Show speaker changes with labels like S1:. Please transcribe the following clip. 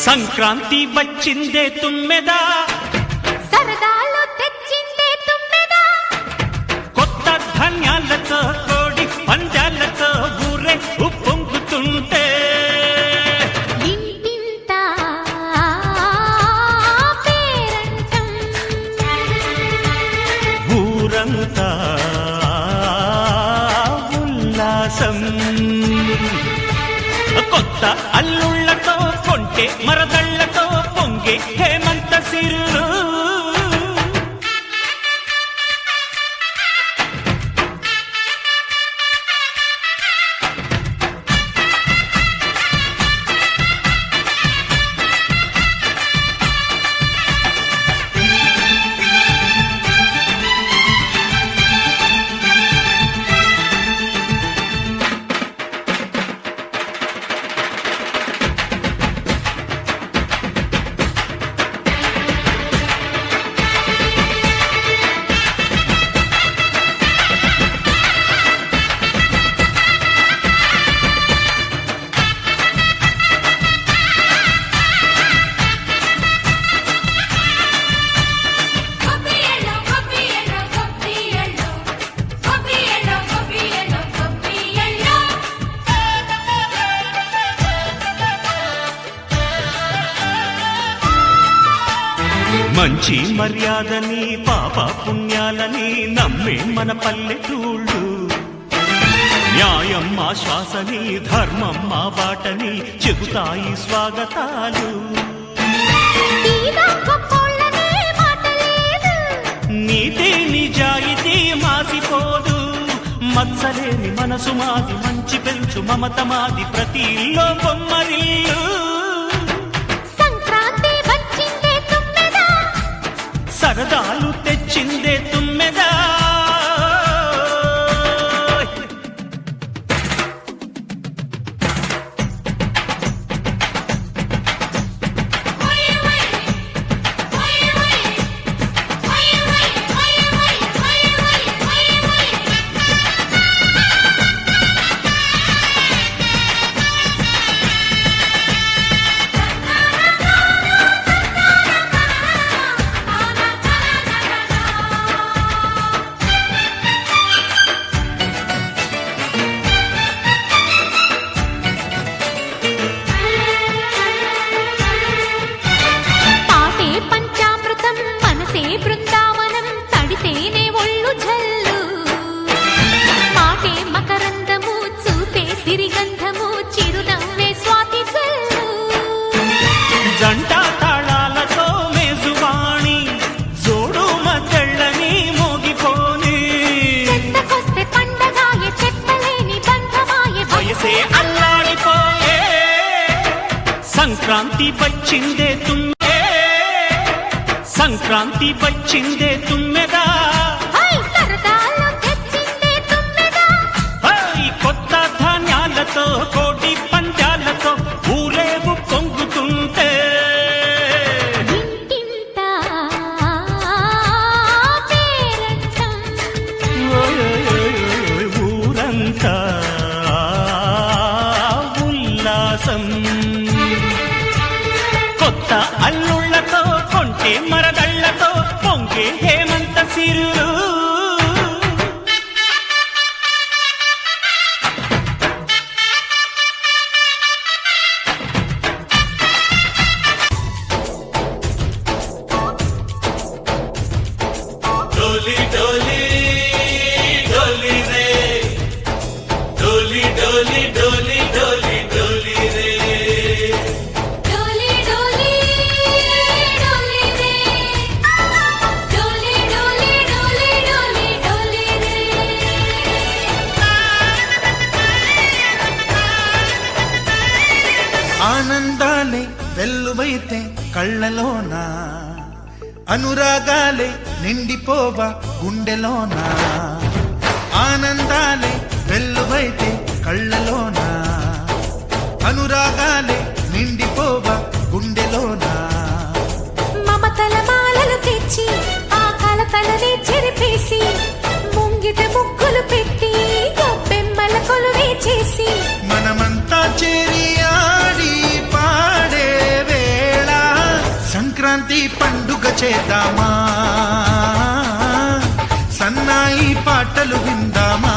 S1: సంక్రాంతి వచ్చిందే తుమ్మెదా,
S2: సరదాలు తెచ్చిందే తుమ్మెదా,
S1: కొత్త ధాన్యాలతో కోడి పందాలతో ఊరే ఉప్పొంగుతుంటే
S2: ఇంటింతా పేరంటం,
S1: ఊరంతా ఉల్లాసం. కొత్త అల్లుళ్లతో కొంటే మరదళ్లతో పొంగే హేమంత సిరులు. మంచి మర్యాదని పాప పుణ్యాలని నమ్మే మన పల్లెటూళ్ళు, న్యాయం మా శ్వాసని ధర్మం మా బాటని చెబుతాయి స్వాగతాలు. నీతి నిజాయితీ మాసిపోదు, మత్సలేని మనసు మాది, మంచి పెంచు మమత మాది, ప్రతి ఇల్లో బొమ్మరిల్లు. సరదాలు తెచ్చిందే తుమ్మెదా,
S2: బృందావనం తడితేనే ఒళ్ళు జల్లు, పాటే మకరందము చూపే సిరిగంధము, చిరునవ్వే స్వాతి జల్లు.
S1: జంట తాళాలతో మేజువాణి జోడు మద్దళ్ళని మోగిపోని,
S2: చెత్తకొస్తే పండగాయే చెప్పలేని బంధమాయే,
S1: వయసే అల్లాడిపోయే. సంక్రాంతి వచ్చిందే తుమ్మె, సంక్రాంతి వచ్చిందే తుమ్మెదా,
S2: సరదాలు తెచ్చిందే తుమ్మెదా,
S1: కొత్త ధాన్యాలతో కోటి పందాలతో ఊరేగు పొంగుతుంటే
S2: ఇంటింతా పేరంటం,
S1: ఊరంతా ఉల్లాసం. కొత్త అల్లుళ్లతో కొంటే మరదళ్లతో పొంగే హేమంత సిరులు. డోలి డోలి డోలి రే, డోలి డోలి డోలి డోలి డోలి రే,
S2: డోలి డోలి డోలి రే, డోలి డోలి డోలి డోలి డోలి రే.
S3: ఆనందాలే వెల్లువైతే కళ్ళలోన, అనురాగాలే నిండిపోవా గుండెలోన. ఆనందాలే వెల్లువైతే కళ్ళలోన, అనురాగాలే నిండిపోవా గుండెలోన.
S2: మమతల మాలలు తెచ్చి ఆ కలతలనే చెరిపేసి, ముంగిట ముగ్గులు పెట్టి గొప్పెమ్మల కొలువే చేసి,
S3: మనమంతా చేరి ఆడి పాడే వేళ సంక్రాంతి పండుగ చేద్దామా సన్నాయి పాటలు విందామా